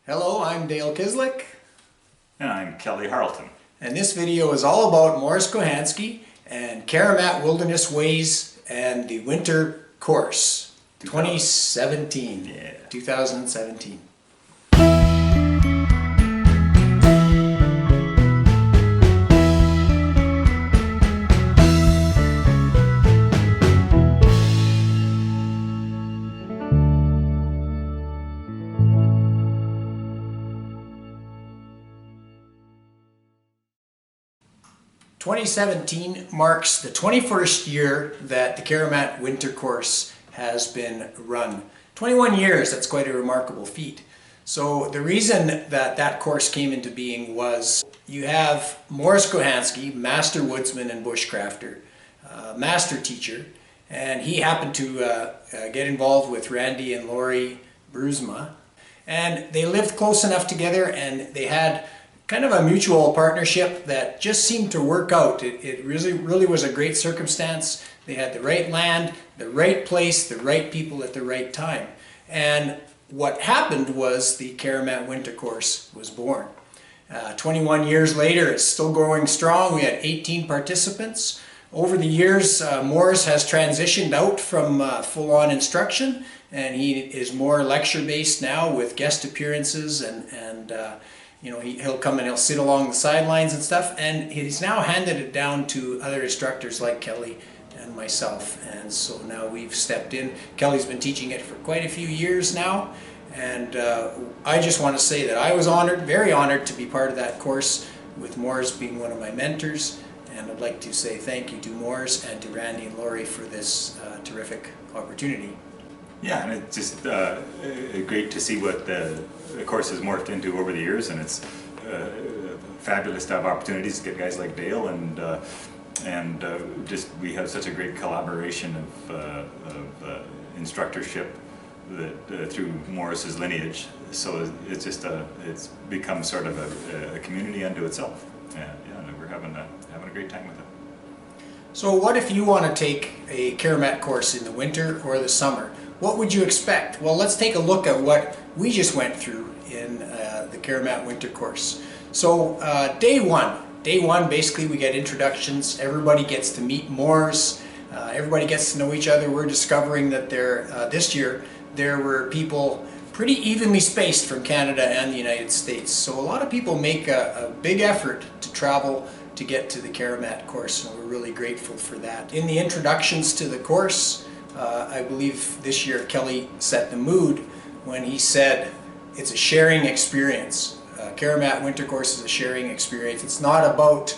Hello, I'm Dale Kislick. And I'm Kelly Harleton. And this video is all about Morris Kochanski and Karamat Wilderness Ways and the Winter Course 2017. Yeah. 2017. 2017 marks the 21st year that the Karamat Winter Course has been run. 21 years, that's quite a remarkable feat. So the reason that that course came into being was you have Morris Kochanski, master woodsman and bushcrafter, master teacher, and he happened to get involved with Randy and Lori Bruzma, and they lived close enough together and they had kind of a mutual partnership that just seemed to work out. It really was a great circumstance. They had the right land, the right place, the right people at the right time. And what happened was the Karamat Winter Course was born. 21 years later, it's still going strong. We had 18 participants. Over the years, Morris has transitioned out from full-on instruction, and he is more lecture-based now with guest appearances and you know, he'll come and he'll sit along the sidelines and stuff, and he's now handed it down to other instructors like Kelly and myself, and so now we've stepped in. Kelly's been teaching it for quite a few years now, and I just want to say that I was honored, very honored, to be part of that course, with Morris being one of my mentors, and I'd like to say thank you to Morris and to Randy and Lori for this terrific opportunity. Yeah, and it's just great to see what the course has morphed into over the years, and it's fabulous to have opportunities to get guys like Dale, and just we have such a great collaboration of instructorship that through Morris's lineage. So it's just it's become sort of a community unto itself, and yeah, we're having a great time with it. So what if you want to take a Karamat course in the winter or the summer? What would you expect? Well, let's take a look at what we just went through in the Karamat Winter Course. So day one, basically we get introductions. Everybody gets to meet Morris. Everybody gets to know each other. We're discovering that this year there were people pretty evenly spaced from Canada and the United States. So a lot of people make a big effort to travel to get to the Karamat course, and we're really grateful for that. In the introductions to the course, I believe this year Kelly set the mood when he said it's a sharing experience. Karamat Winter Course is a sharing experience. It's not about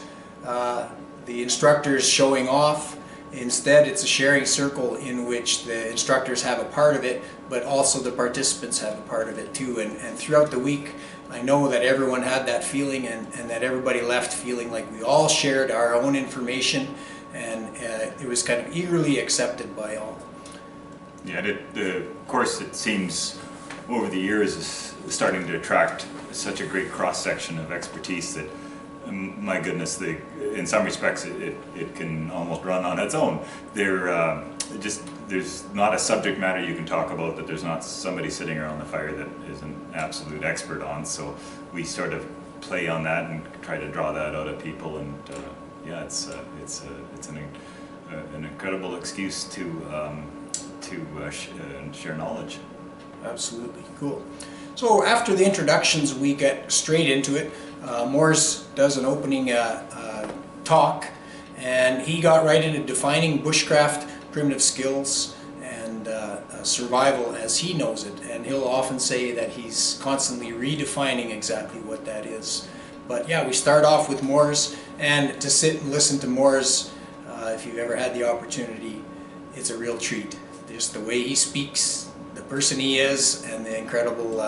the instructors showing off. Instead, it's a sharing circle in which the instructors have a part of it, but also the participants have a part of it too. And throughout the week, I know that everyone had that feeling, and that everybody left feeling like we all shared our own information, and it was kind of eagerly accepted by all. Yeah, the course, it seems over the years, is starting to attract such a great cross-section of expertise that, my goodness, in some respects it can almost run on its own. There's not a subject matter you can talk about that there's not somebody sitting around the fire that is an absolute expert on. So we sort of play on that and try to draw that out of people, and yeah, it's an incredible excuse to share knowledge. Absolutely, cool. So after the introductions, we get straight into it. Morris does an opening talk, and he got right into defining bushcraft, primitive skills, and survival as he knows it. And he'll often say that he's constantly redefining exactly what that is. But yeah, we start off with Morris, and to sit and listen to Morris, if you've ever had the opportunity, it's a real treat. Just the way he speaks, the person he is, and the incredible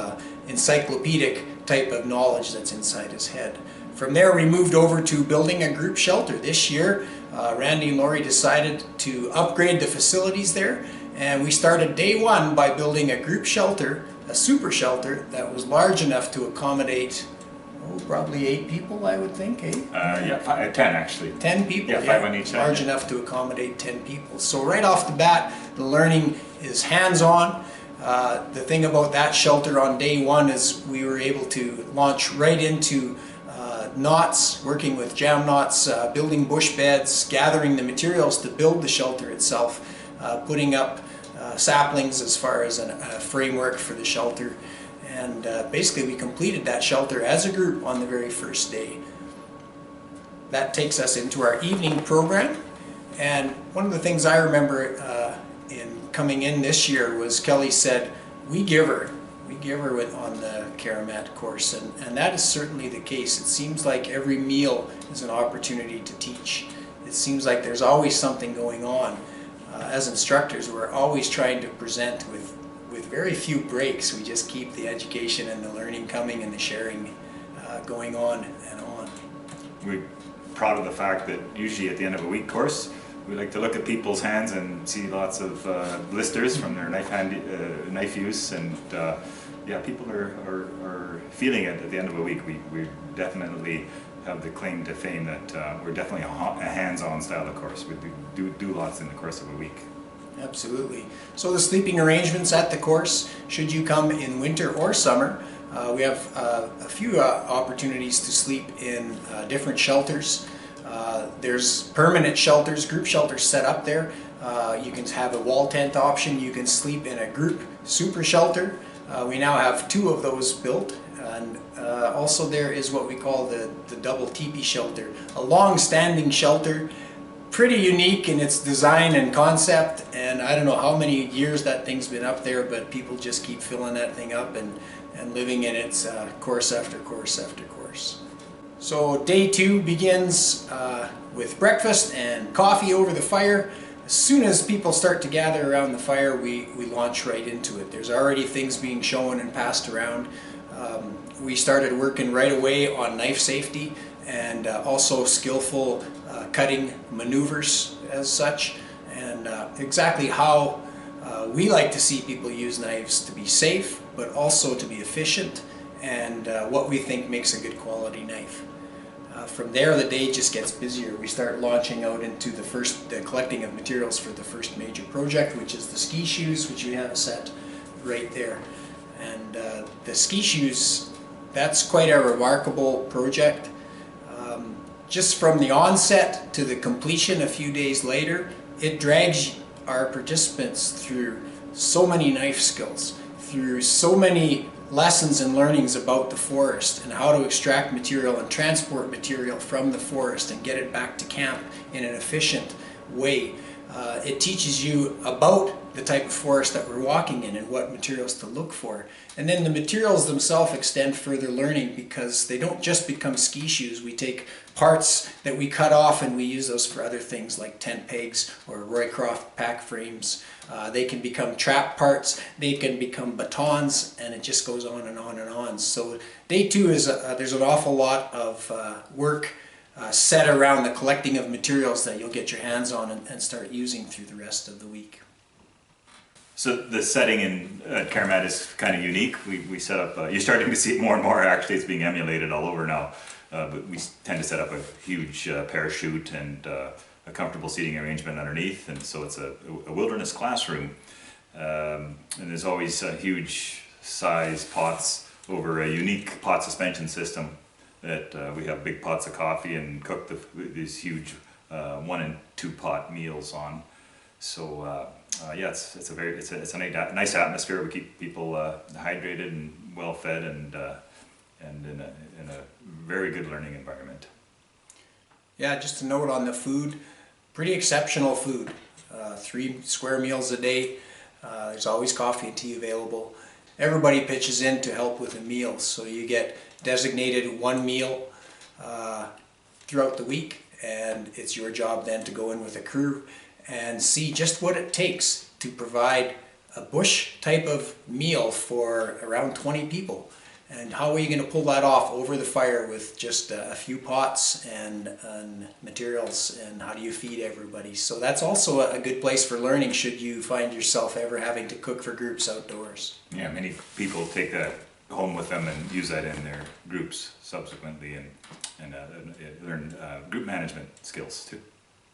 encyclopedic type of knowledge that's inside his head. From there, we moved over to building a group shelter. This year, Randy and Lori decided to upgrade the facilities there, and we started day one by building a group shelter, a super shelter that was large enough to accommodate probably 8 people, I would think, eh? Yeah, 10 actually. 10 people, yeah. 5 on each side. Large enough to accommodate 10 people. So right off the bat, the learning is hands-on. The thing about that shelter on day one is we were able to launch right into knots, working with jam knots, building bush beds, gathering the materials to build the shelter itself, putting up saplings as far as a framework for the shelter, and basically we completed that shelter as a group on the very first day. That takes us into our evening program, and one of the things I remember in coming in this year was Kelly said, we give her on the Karamat course, and that is certainly the case. It seems like every meal is an opportunity to teach. It seems like there's always something going on. As instructors, we're always trying to present with very few breaks. We just keep the education and the learning coming and the sharing going on and on. We're proud of the fact that usually at the end of a week course, we like to look at people's hands and see lots of blisters from their knife use, and yeah, people are feeling it at the end of a week. We definitely have the claim to fame that we're definitely a hands-on style of course. We do lots in the course of a week. Absolutely. So the sleeping arrangements at the course, should you come in winter or summer, we have a few opportunities to sleep in different shelters. There's permanent shelters, group shelters set up there. You can have a wall tent option. You can sleep in a group super shelter. We now have 2 of those built, and also there is what we call the double teepee shelter, a long-standing shelter, pretty unique in its design and concept, and I don't know how many years that thing's been up there, but people just keep filling that thing up and living in its course after course after course. So day 2 begins with breakfast and coffee over the fire. As soon as people start to gather around the fire, we launch right into it. There's already things being shown and passed around. We started working right away on knife safety and also skillful cutting maneuvers as such, and exactly how we like to see people use knives to be safe but also to be efficient, and what we think makes a good quality knife. From there the day just gets busier. We start launching out into the collecting of materials for the first major project, which is the ski shoes, which we have set right there. And the ski shoes, that's quite a remarkable project. Just from the onset to the completion a few days later, it drags our participants through so many knife skills, through so many lessons and learnings about the forest and how to extract material and transport material from the forest and get it back to camp in an efficient way. It teaches you about the type of forest that we're walking in and what materials to look for. And then the materials themselves extend further learning, because they don't just become ski shoes. We take parts that we cut off and we use those for other things like tent pegs or Roycroft pack frames. They can become trap parts, they can become batons, and it just goes on and on and on. So day 2 is there's an awful lot of work set around the collecting of materials that you'll get your hands on and start using through the rest of the week. So the setting at Karamat is kind of unique. We set up, you're starting to see it more and more. Actually, it's being emulated all over now. But we tend to set up a huge parachute and a comfortable seating arrangement underneath, and so it's a wilderness classroom. And there's always huge size pots over a unique pot suspension system that we have big pots of coffee and cook these huge 1 and 2 pot meals on. So yeah, it's a nice atmosphere. We keep people hydrated and well fed, and in a very good learning environment. Yeah, just a note on the food, pretty exceptional food. 3 square meals a day. There's always coffee and tea available. Everybody pitches in to help with the meals, so you get designated 1 meal throughout the week, and it's your job then to go in with a crew and see just what it takes to provide a bush type of meal for around 20 people. And how are you going to pull that off over the fire with just a few pots and materials, and how do you feed everybody? So that's also a good place for learning should you find yourself ever having to cook for groups outdoors. Yeah, many people take that home with them and use that in their groups subsequently, and learn group management skills too.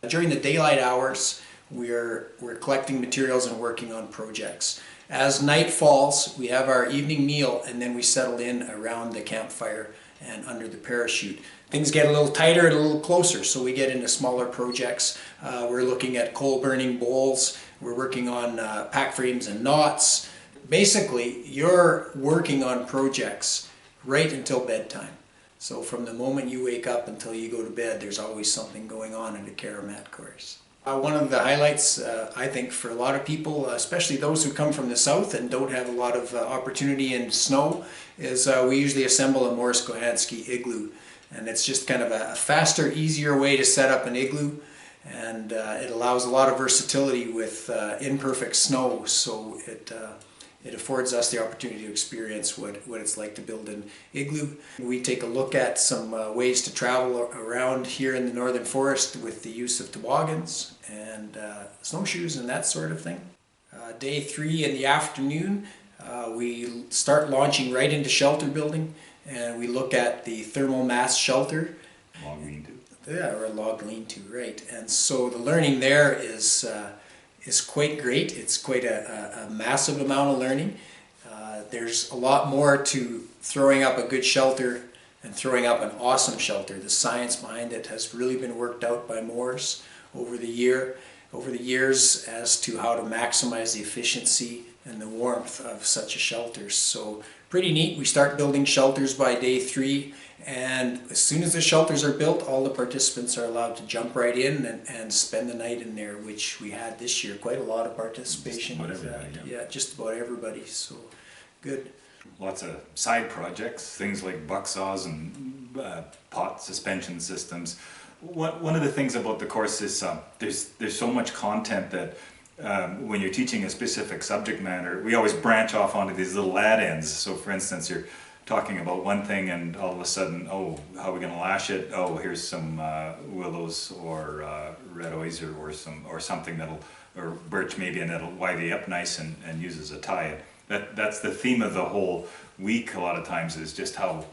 During the daylight hours, we're collecting materials and working on projects. As night falls, we have our evening meal, and then we settle in around the campfire and under the parachute. Things get a little tighter and a little closer, so we get into smaller projects. We're looking at coal burning bowls. We're working on pack frames and knots. Basically, you're working on projects right until bedtime. So from the moment you wake up until you go to bed, there's always something going on in the Karamat course. One of the highlights, I think, for a lot of people, especially those who come from the south and don't have a lot of opportunity in snow, is we usually assemble a Morris Kochanski igloo. And it's just kind of a faster, easier way to set up an igloo. And it allows a lot of versatility with imperfect snow, so it affords us the opportunity to experience what it's like to build an igloo. We take a look at some ways to travel around here in the northern forest with the use of toboggans and snowshoes and that sort of thing. Day 3 in the afternoon, we start launching right into shelter building, and we look at the thermal mass shelter. Log lean-to. Yeah, or a log lean-to, right. And so the learning there is quite great. It's quite a massive amount of learning. There's a lot more to throwing up a good shelter and throwing up an awesome shelter. The science behind it has really been worked out by Morris over the years as to how to maximize the efficiency and the warmth of such a shelter. So pretty neat. We start building shelters by day 3. And as soon as the shelters are built, all the participants are allowed to jump right in and spend the night in there, which we had this year. Quite a lot of participation. Just about everybody, yeah, just about everybody. So good. Lots of side projects, things like buck saws and pot suspension systems. One of the things about the course is there's so much content that when you're teaching a specific subject matter, we always branch off onto these little add-ins. So for instance, you're talking about one thing and all of a sudden, oh, how are we going to lash it? Oh, here's some willows or red osier or something or birch maybe, and that'll withe up nice and use as a tie. That's the theme of the whole week. A lot of times is just how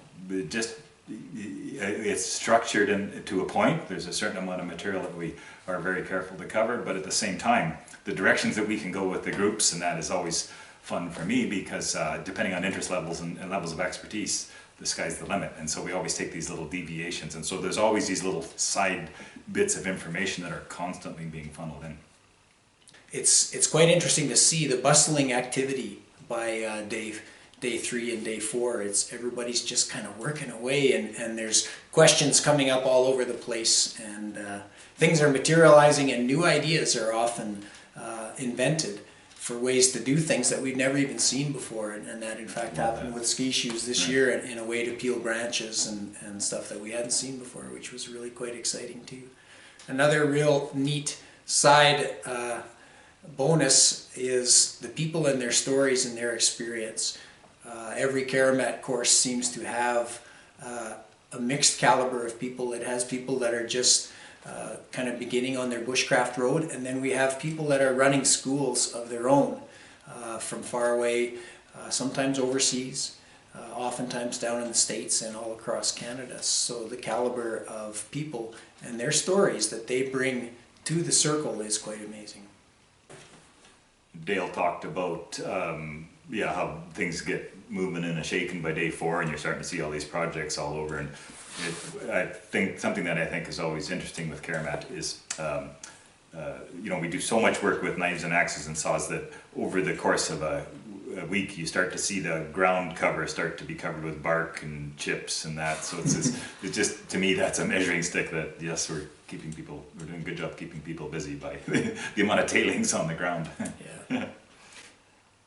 it's structured to a point. There's a certain amount of material that we are very careful to cover, but at the same time, the directions that we can go with the groups, and that is always fun for me, because depending on interest levels and levels of expertise, the sky's the limit. And so we always take these little deviations, and so there's always these little side bits of information that are constantly being funneled in. It's quite interesting to see the bustling activity by day 3 and day 4. Everybody's just kind of working away, and there's questions coming up all over the place, and things are materializing, and new ideas are often invented for ways to do things that we've never even seen before, and that in fact happened with ski shoes this year in a way to peel branches and stuff that we hadn't seen before, which was really quite exciting too. Another real neat side bonus is the people and their stories and their experience. Every Karamat course seems to have a mixed caliber of people. It has people that are just kind of beginning on their bushcraft road, and then we have people that are running schools of their own from far away, sometimes overseas, oftentimes down in the States and all across Canada. So the caliber of people and their stories that they bring to the circle is quite amazing. Dale talked about how things get moving and shaken by day 4, and you're starting to see all these projects all over. And I think something that I think is always interesting with Karamat is, we do so much work with knives and axes and saws that over the course of a week you start to see the ground cover start to be covered with bark and chips and that. So it's just, to me, that's a measuring stick that, yes, we're doing a good job keeping people busy by the amount of tailings on the ground. Yeah.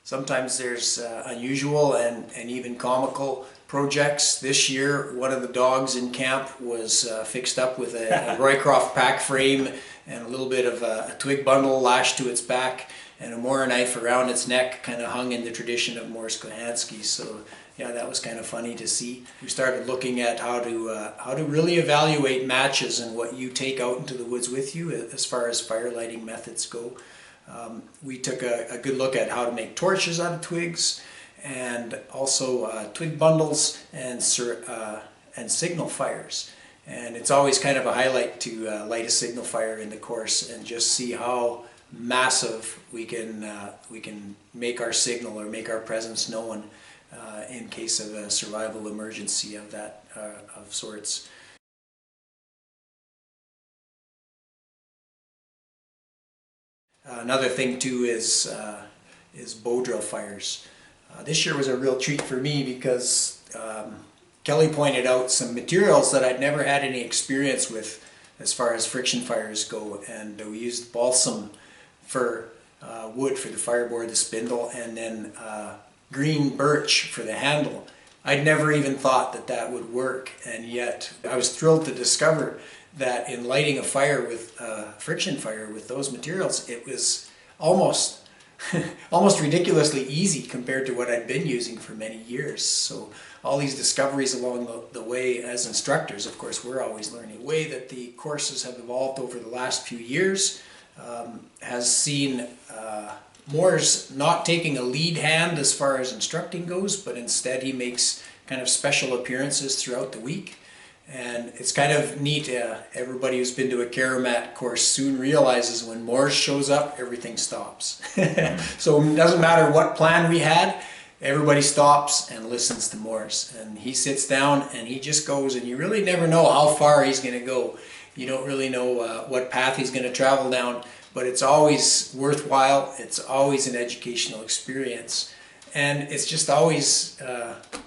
Sometimes there's unusual and even comical projects. This year, one of the dogs in camp was fixed up with a Roycroft pack frame and a little bit of a twig bundle lashed to its back and a Mora knife around its neck, kind of hung in the tradition of Morris Kochanski. So yeah, that was kind of funny to see. We started looking at how to really evaluate matches and what you take out into the woods with you as far as fire lighting methods go. We took a good look at how to make torches out of twigs, and also twig bundles and signal fires. And it's always kind of a highlight to light a signal fire in the course and just see how massive. We can make our signal or make our presence known in case of a survival emergency of that of sorts. Another thing too is bow drill fires. This year was a real treat for me because Kelly pointed out some materials that I'd never had any experience with as far as friction fires go, and we used balsam for wood for the fireboard, the spindle, and then green birch for the handle. I'd never even thought that that would work, and yet I was thrilled to discover that in lighting a fire with friction fire with those materials, it was almost ridiculously easy compared to what I'd been using for many years. So all these discoveries along the way as instructors, of course, we're always learning. The way that the courses have evolved over the last few years has seen Moore's not taking a lead hand as far as instructing goes, but instead he makes kind of special appearances throughout the week. And it's kind of neat. Everybody who's been to a Karamat course soon realizes when Moore's shows up, everything stops. So it doesn't matter what plan we had, everybody stops and listens to Moore's. And he sits down and he just goes, and you really never know how far he's going to go. You don't really know what path he's going to travel down, but it's always worthwhile. It's always an educational experience. And it's just always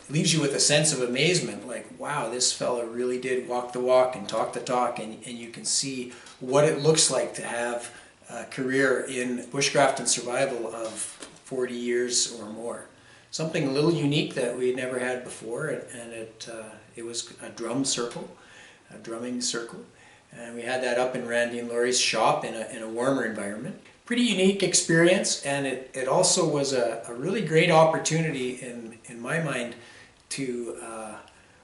leaves you with a sense of amazement, like, wow, this fella really did walk the walk and talk the talk, and you can see what it looks like to have a career in bushcraft and survival of 40 years or more. Something a little unique that we had never had before, and it was a drum circle, a drumming circle, and we had that up in Randy and Laurie's shop in a warmer environment. Pretty unique experience, and it also was a really great opportunity in my mind to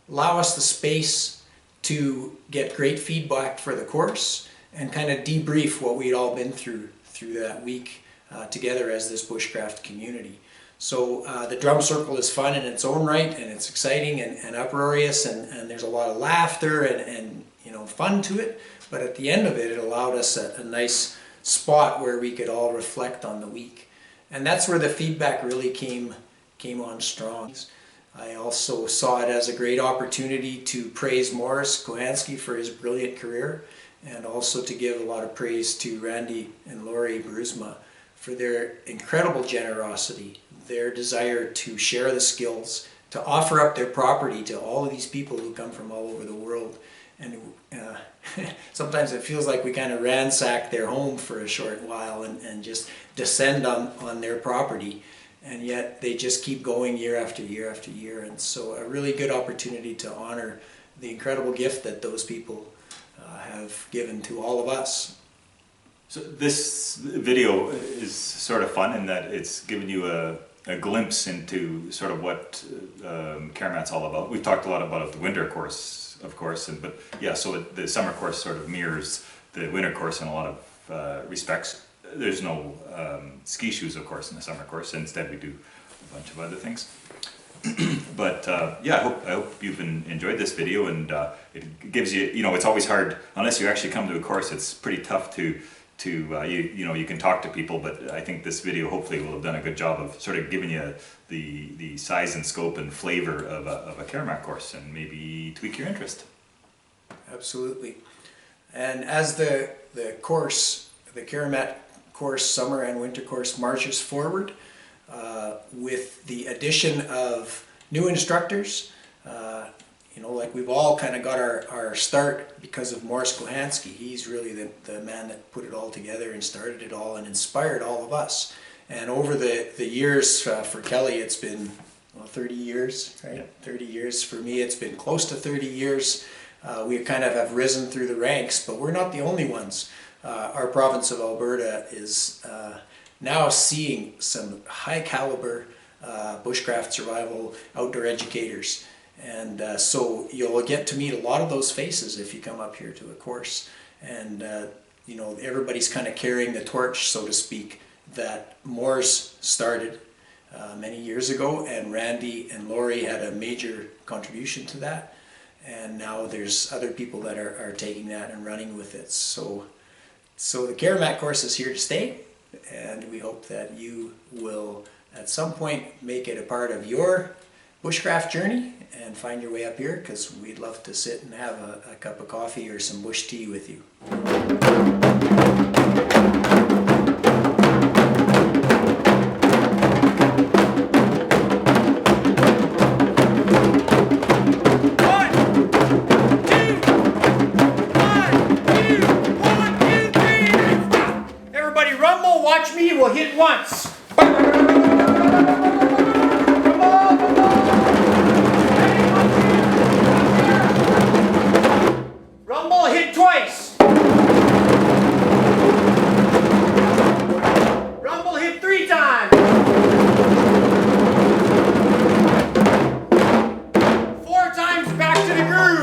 allow us the space to get great feedback for the course and kind of debrief what we'd all been through that week together as this bushcraft community. So the drum circle is fun in its own right, and it's exciting and uproarious, and there's a lot of laughter and you know, fun to it, but at the end of it, it allowed us a nice spot where we could all reflect on the week. And that's where the feedback really came on strong. I also saw it as a great opportunity to praise Morris Kochanski for his brilliant career, and also to give a lot of praise to Randy and Laurie Brusma for their incredible generosity, their desire to share the skills, to offer up their property to all of these people who come from all over the world. And sometimes it feels like we kind of ransack their home for a short while and just descend on their property, and yet they just keep going year after year after year. And so a really good opportunity to honor the incredible gift that those people have given to all of us. So this video is sort of fun in that it's given you a glimpse into sort of what Karamat's all about. We've talked a lot about the winter course, of course, but yeah, so the summer course sort of mirrors the winter course in a lot of respects. There's no ski shoes, of course, in the summer course. Instead, we do a bunch of other things. But yeah, I hope you've enjoyed this video, and it gives you, it's always hard unless you actually come to a course. It's pretty tough to you can talk to people, but I think this video hopefully will have done a good job of sort of giving you the size and scope and flavor of a Karamat course, and maybe tweak your interest. Absolutely. And as the course, the Karamat course, summer and winter course, marches forward with the addition of new instructors, like we've all kind of got our start because of Morris Kochanski. He's really the man that put it all together and started it all and inspired all of us. And over the years, for Kelly, it's been 30 years, right? Yeah. 30 years. For me, it's been close to 30 years. We kind of have risen through the ranks, but we're not the only ones. Our province of Alberta is now seeing some high caliber bushcraft survival outdoor educators. And so you'll get to meet a lot of those faces if you come up here to a course. And everybody's kind of carrying the torch, so to speak, that Moore's started many years ago, and Randy and Laurie had a major contribution to that. And now there's other people that are taking that and running with it. So the Karamat course is here to stay. and we hope that you will at some point make it a part of your bushcraft journey and find your way up here, because we'd love to sit and have a cup of coffee or some bush tea with you. Everybody rumble, watch me, we'll hit once. Rumble, hit twice. Rumble, hit 3 times. 4 times back to the groove.